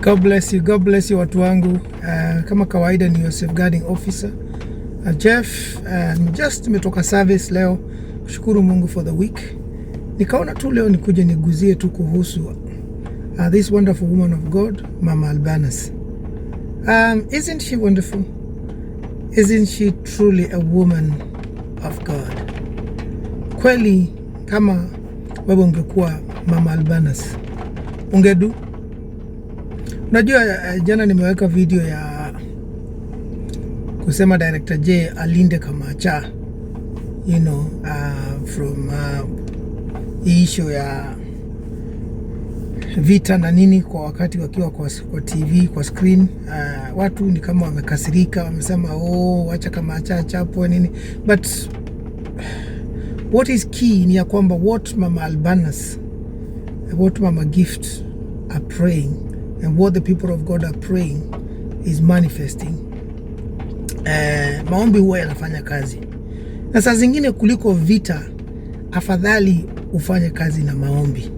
God bless you watu wangu. Kama kawaida ni your safeguarding officer Jeff. Just nimetoka service leo, kushukuru Mungu for the week. Nikaona tu leo nikuje niguzie tu kuhusu this wonderful woman of God, Mama Albanus. Isn't she wonderful? Isn't she truly a woman of God? Kweli kama wewe ungekuwa Mama Albanus ungedu. Unajua jana nimeweka video ya kusema Director J alinde Kamacha, you know, from issue ya vita na nini kwa wakati wakiwa kwa TV, kwa screen. Watu ni kama wamekasirika, wamesema wacha Kamacha chapo nini, but what is key ni ya kwamba what Mama Albanus, what Mama Gift are praying and what the people of God are praying is manifesting. Maombi huwa yanafanya kazi, na saa zingine kuliko vita afadhali ufanye kazi na maombi.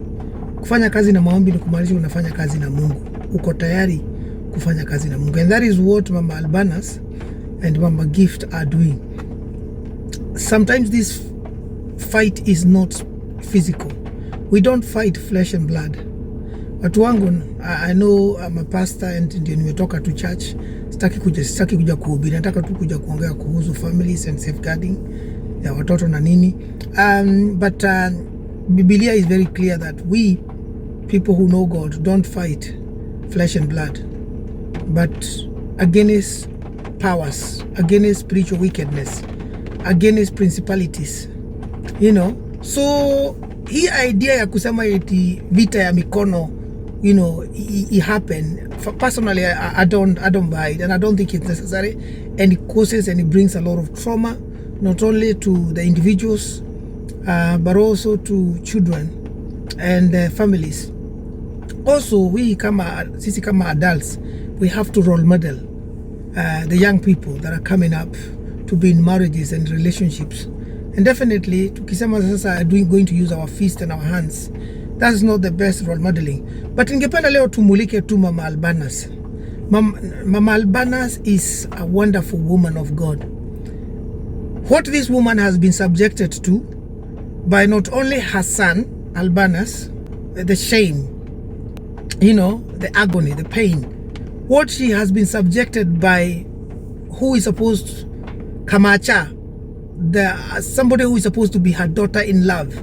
Kufanya kazi na maombi ni kumaanisha unafanya kazi na Mungu, uko tayari kufanya kazi na Mungu, and that is what Mama Albanus and Mama Gift are doing. Sometimes this fight is not physical. We don't fight flesh and blood. Watu wangu, I know I'm a pastor and ndio nimetoka to church. Sitaki kuja kuhubiri, nataka tu kuja kuongea kuhusu families and safeguarding ya watoto na nini. But Biblia is very clear that we people who know God don't fight flesh and blood, but against powers, against spiritual wickedness, against principalities, you know. So hii idea ya kusema eti vita ya mikono, you know, it happen. Personally, I don't buy it, and I don't think it's necessary, and it causes and it brings a lot of trauma, not only to the individuals, but also to children and families. Also, sisi kama adults, we have to role model the young people that are coming up to be in marriages and relationships. And definitely, tukisema sasa going to use our fists and our hands, that's not the best role modeling. But ningependa leo tumulike tu Mama Albanus. Mama Albanus is a wonderful woman of God. What this woman has been subjected to by not only her son, Albanus, the shame, you know, the agony, the pain. What she has been subjected by who is supposed, Kamacha, somebody who is supposed to be her daughter-in-love,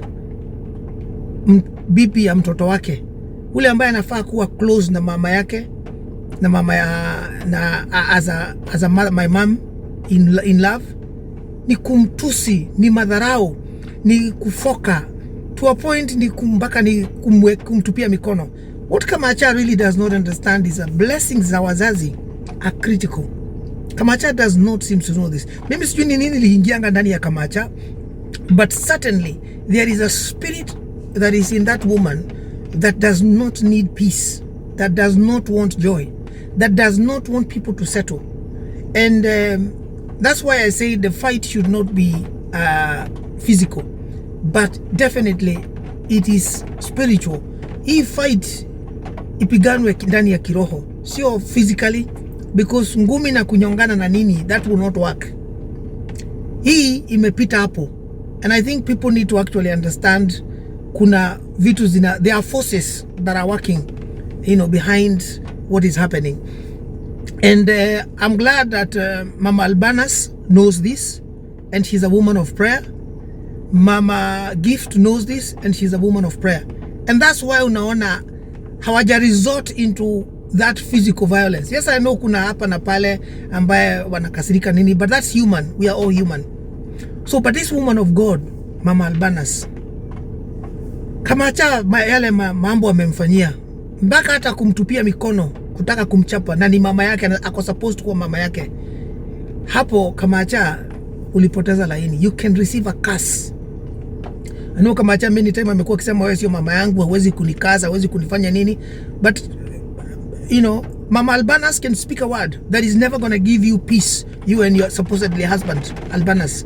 bibi ya mtoto wake, ule ambaye anafaa kuwa close na mama yake, na mama ya as a mother, my mom in love, ni kumtusi, ni madharau, ni kufoka to a point, ni kumbaka, ni kumtupia mikono. What Kamacha really does not understand is that blessings za wazazi are critical. Kamacha does not seem to know this. Mimi sijui ni nini liingianga ndani ya Kamacha, but certainly there is a spirit that is in that woman that does not need peace, that does not want joy, that does not want people to settle. And that's why I say the fight should not be physical, but definitely it is spiritual. Hii fight ipiganwe ndani ya kiroho, sio physically, because ngumi na kunyongana na nini, that will not work. Hii imepita hapo, and I think people need to actually understand kuna vitu there are forces that are working, you know, behind what is happening. And I'm glad that Mama Albanus knows this, and she's a woman of prayer. Mama Gift knows this, and she's a woman of prayer. And that's why unaona hawaja resort into that physical violence. Yes, I know kuna hapa na pale ambaye wanakasirika nini, but that's human. We are all human. So, but this woman of God, Mama Albanus, Kamacha yale mambo amemfanyia, mpaka hata kumtupia mikono, kutaka kumchapa, na ni mama yake, ako supposed kuwa mama yake. Hapo Kamacha ulipoteza laini. You can receive a curse. I know Kamacha many time amekuwa akisema wewe sio mama yangu, hawezi kunikaza, hawezi kunifanya nini, but you know, Mama Albanus can speak a word that is never going to give you peace, you and your supposedly husband Albanus.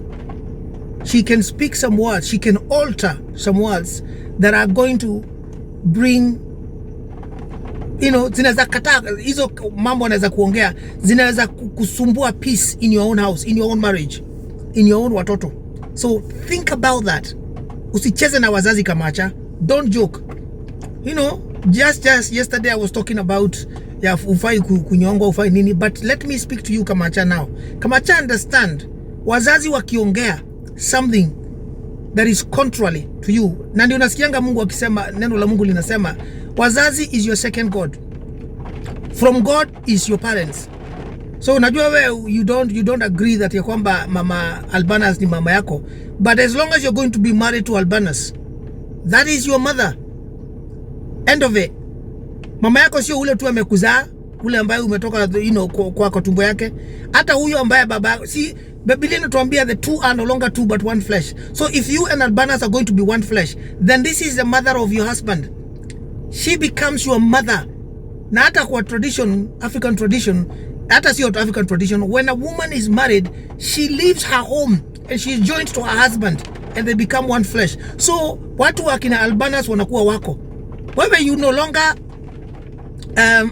She can speak some words, she can alter some words that are going to bring zinaweza kataa hizo mambo anaweza kuongea, zinaweza kusumbua peace in your own house, in your own marriage, in your own watoto. So think about that. Usicheze na wazazi Kamacha. Don't joke. Just yesterday I was talking about ufai kunyongwa, ufai nini, but let me speak to you Kamacha now. Kamacha, understand, wazazi wakiongea something that is contrary to you, na ndio unasikianga Mungu akisema, neno la Mungu linasema wazazi is your second God. From God is your parents. So unajua wewe you don't agree that ya kwamba mama Albanus ni mama yako, but as long as you're going to be married to Albanus, that is your mother. End of it. Mama yako sio ule tu amekuzaa, ule ambaye umetoka kwa tumbo yake. Hata huyo ambaye baba, si Biblia inatuambia the two are no longer two but one flesh. So if you and Albanus are going to be one flesh, then this is the mother of your husband. She becomes your mother. Na hata kwa tradition, African tradition, hata sio African tradition, when a woman is married, she leaves her home and she is joined to her husband and they become one flesh. So watu wakina Albanus wanakuwa wako. Wewe you no longer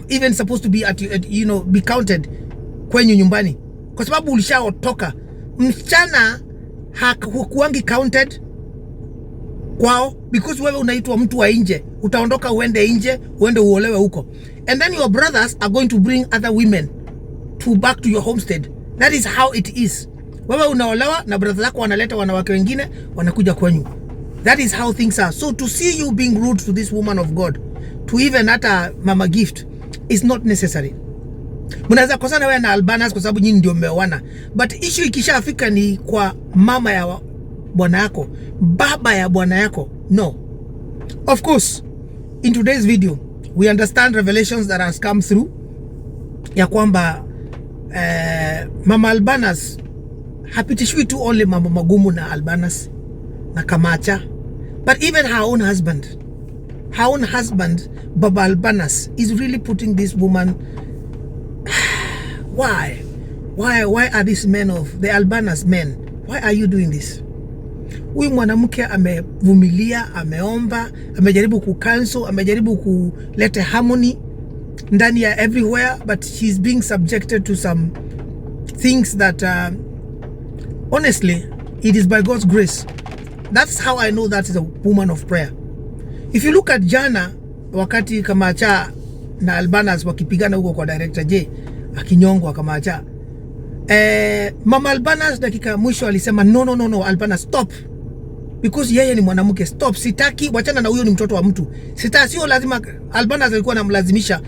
even supposed to be be counted kwenye nyumbani, kwa sababu ulishaotoka. Msichana hakuangi counted kwao because wewe unaitwa mtu wa nje. Utaondoka uende nje, uende uolewe huko, and then your brothers are going to bring other women back to your homestead. That is how it is. Wewe unaolewa na brothers zako wanaleta wanawake wengine wanakuja kwenyu. That is how things are. So to see you being rude to this woman of God, to even hata mama gift, is not necessary. Mnaweza kosana wewe na Albanus kwa sababu nyinyi ndio mmeoana, but issue ikishafika ni kwa mama ya bwana yako, baba ya bwana yako. No. Of course, in today's video, we understand revelations that has come through ya kwamba mama Albanus hapitishwi tu only mambo magumu na Albanus na Kamacha, but even her own husband, Baba Albanus, is really putting this woman. Why are these men of the Albanus men? Why are you doing this? Huyu mwanamke amevumilia, ameomba, amejaribu kucancel, amejaribu kuleta harmony ndani ya everywhere, but she's being subjected to some things that honestly, it is by God's grace. That's how I know that is a woman of prayer. If you look at jana, wakati Kamacha na Albanus wakipigana huko kwa director J, akinyongwa Kamacha, mama Albanus dakika mwisho alisema no Albanus stop, because yeye ni mwanamke. Stop, sitaki, wachana na huyo, ni mtoto wa mtu. Sio lazima. Albanus alikuwa anamlazimisha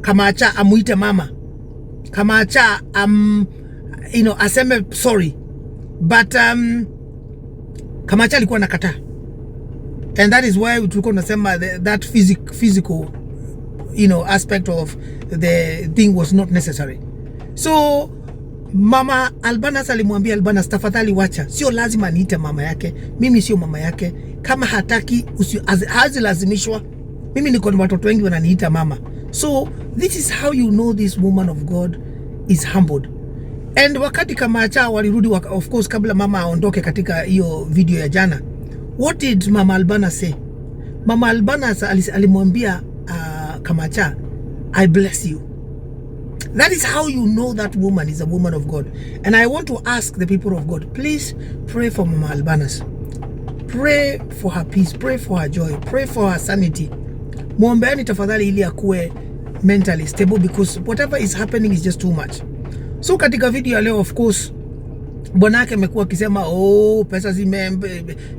Kamacha amuite mama, Kamacha aseme sorry, but Kamacha alikuwa nakataa, and that is why tulikuwa tunasema that physical aspect of the thing was not necessary. So mama Albanus alimwambia Albanus, tafadhali wacha, sio lazima niite mama yake, mimi sio mama yake. Kama hataki hazilazimishwa, mimi niko na watoto wengi wananiita mama. So this is how you know this woman of God is humbled. And wakati Kamacha walirudi, of course, kabla mama aondoke katika hiyo video ya jana, what did mama Albanus say? Mama Albanus alimwambia Kamacha, I bless you. That is how you know that woman is a woman of God. And I want to ask the people of God, please pray for mama Albanus. Pray for her peace, pray for her joy, pray for her sanity. Muombeani tafadhali ili akuwe mentally stable, because whatever is happening is just too much. So katika video ya leo, of course, bwanake amekuwa akisema pesa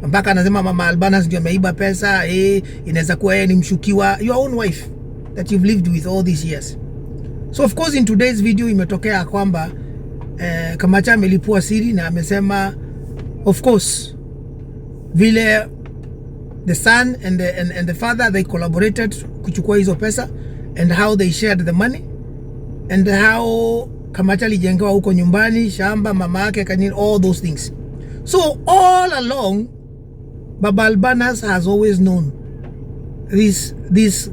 mpaka anasema mama Albanus ndio ameiba pesa, inaweza kuwa yeye ni mshukiwa. Your own wife that you've lived with all these years. So of course in today's video imetokea kwamba Kamacha amelipua siri na amesema of course vile the son and the father, they collaborated kuchukua hizo pesa, and how they shared the money, and how Kamacha alijengewa huko nyumbani, shamba, mama yake, kanini, all those things. So all along, Baba Albanus has always known this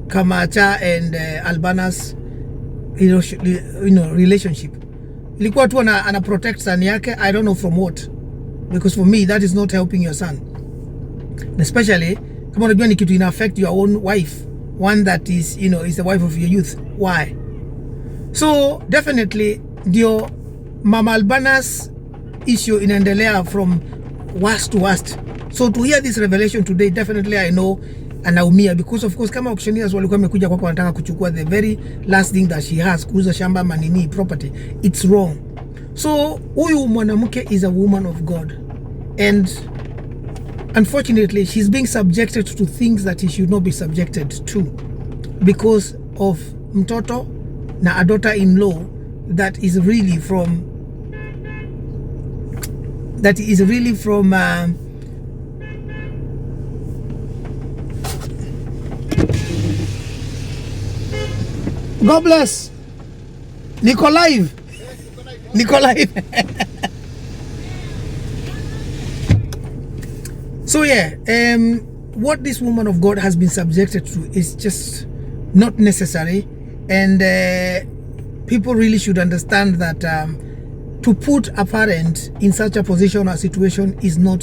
Kamacha and Albanus relationship. Ilikuwa tu ana protect son yake, I don't know from what, because for me that is not helping your son, especially kama unajua ni kitu ina affect your own wife, one that is, you know, is the wife of your youth. Why? So definitely ndio Mama Albanus issue inaendelea from worst to worst. So to hear this revelation today, definitely I know anaumia, because of course kama auctioneers walikuwa wamekuja kwako wanataka kuchukua the very last thing that she has, kuuza shamba manini property, it's wrong. So huyu mwanamke is a woman of God, and unfortunately she's being subjected to things that he should not be subjected to because of mtoto na a daughter-in-law that is really from God bless. Niko live. So yeah, what this woman of God has been subjected to is just not necessary, and people really should understand that to put a parent in such a position or situation is not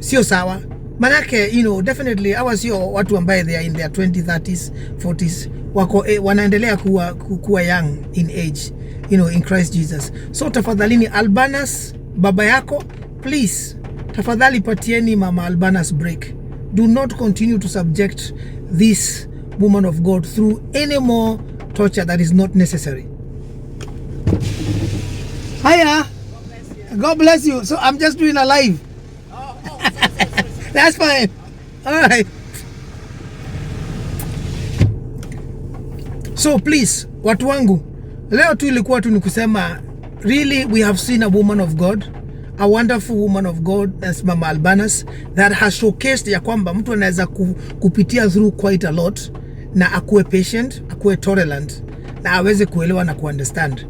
sio sawa. Manake, you know, definitely hawa sio watu ambaye they are in their 20s, 30s, 40s, wako wanaendelea kuwa young in age, you know, in Christ Jesus. So tafadhalini Albanus, baba yako, please tafadhali patieni Mama Albanus break. Do not continue to subject this woman of God through any more torture that is not necessary. Hiya. God bless you. So I'm just doing a live. That's fine. All right. So please, watu wangu, leo tu ilikuwa tu nikusema, really we have seen a woman of God, a wonderful woman of God as Mama Albanus, that has showcased ya kwamba mtu anaweza kupitia through quite a lot, na akuwe patient, akuwe tolerant, na aweze kuelewa na kuunderstand.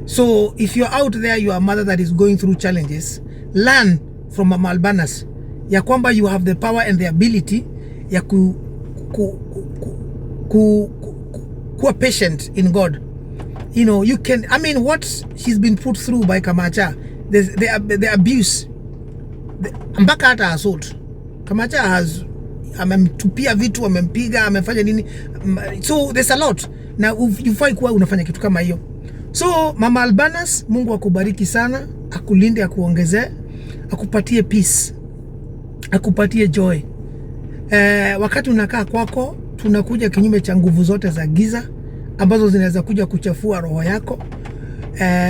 So if you're out there, you are a mother that is going through challenges, learn from Mama Albanus ya kwamba you have the power and the ability ya kuwa patient in God. You know, you can, I mean, what she's been put through by Kamacha, the abuse, mpaka hata assault. Kamacha has, amemtupia vitu, amempiga, amefanya nini. So there's a lot. Na ufai kuwa unafanya kitu kama hiyo. So Mama Albanus, Mungu akubariki sana, akulinde, akuongezee, akupatie peace, akupatie joy. Wakati unakaa kwako, tunakuja kinyume cha nguvu zote za giza ambazo zinaweza kuja kuchafua roho yako,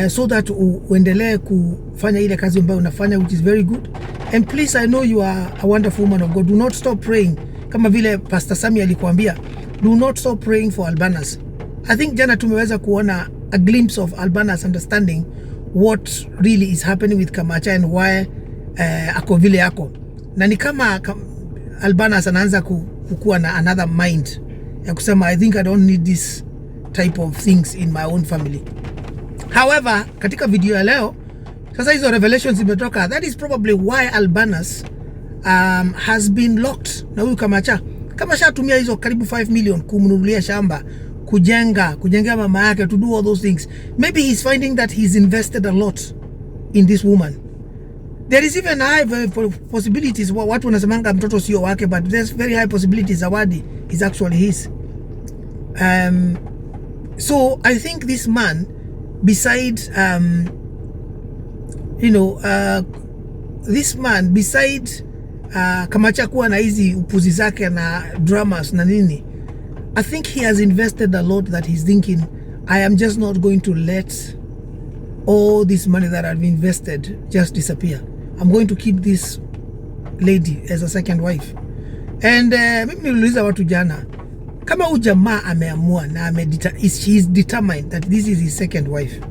so that uendelee kufanya ile kazi ambayo unafanya, which is very good. And please, I know you are a wonderful woman of God. Do not stop praying. Kama vile Pastor Sami alikuambia, do not stop praying for Albanus. I think jana tumeweza kuona a glimpse of Albanus understanding what really is happening with Kamacha and why ako vile yako. Na ni kama Albanus anaanza kukua na another mind ya kusema, I think I don't need this type of things in my own family. However, katika video ya leo sasa hizo revelations zimetoka. That is probably why Albanus has been locked na huyu Kamacha. Kamacha atumia hizo karibu 5 million kumnunulia shamba, kujengea mama yake, to do all those things. Maybe he's finding that he's invested a lot in this woman. There is even high possibilities, watu wanasemanga mtoto sio wake, but there's very high possibilities Zawadi is actually his. So I think this man, beside Kamacha kuwa na hizi upuzi zake na dramas na nini, I think he has invested a lot that he's thinking, I am just not going to let all this money that I've invested just disappear. I'm going to keep this lady as a second wife. And mimi niliuliza watu jana, kama huyu jamaa ameamua na she is determined that this is his second wife,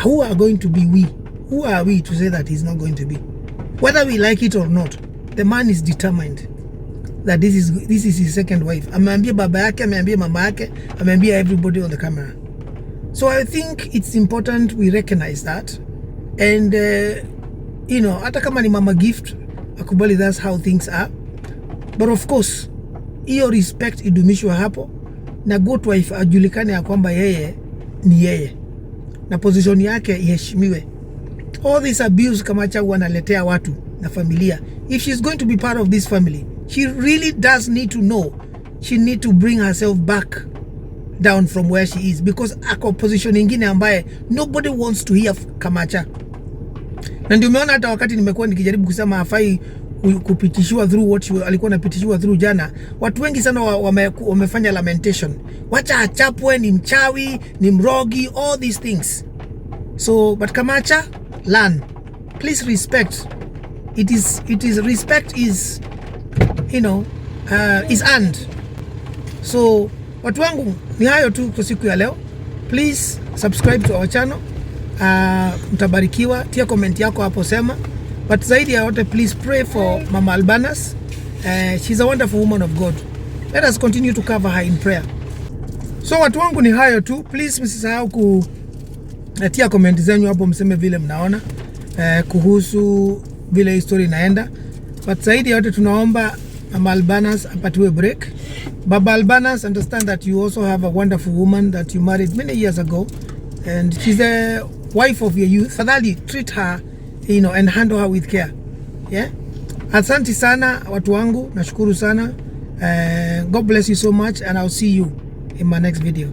who are going to be we? Who are we to say that he's not going to be? Whether we like it or not, the man is determined that this is his second wife. Ameambia baba yake, ameambia mama yake, ameambia everybody on the camera. So I think it's important we recognize that, and hata kama ni mama gift, akubali that's how things are. But of course, hiyo respect idumishwe hapo, na good wife ajulikane ya kwamba yeye ni yeye na position yake iheshimiwe. All this abuse Kamacha wanaletea watu na familia, if she's going to be part of this family, she really does need to know she need to bring herself back down from where she is, because ako position nyingine ambaye nobody wants to hear Kamacha. Na ndio umeona hata wakati nimekuwa nikijaribu kusema hafai kupitishiwa through what alikuwa anapitishiwa through jana, watu wengi sana wamefanya lamentation, wacha achapwe, ni mchawi, ni mrogi, all these things. So but Kamacha, learn, please. Respect, it is respect is, you know, is earned. So watu wangu, ni hayo tu kwa siku ya leo. Please subscribe to our channel. Mtabarikiwa, tia comment yako hapo sema. But zaidi ya yote, please pray for Mama Albanus. She's a wonderful woman of God. Let us continue to cover her in prayer. So watu wangu, ni hayo tu. Please msisahau kutia comment zenyu hapo, mseme vile mnaona kuhusu vile history inaenda. But zaidi ya yote, tunaomba Mama Albanus apatiwe break. Baba Albanus, understand that you also have a wonderful woman that you married many years ago, and she's the wife of your youth. Fadhali treat her, you know, and handle her with care. Yeah. Asante sana watu wangu, nashukuru sana. God bless you so much, and I'll see you in my next video.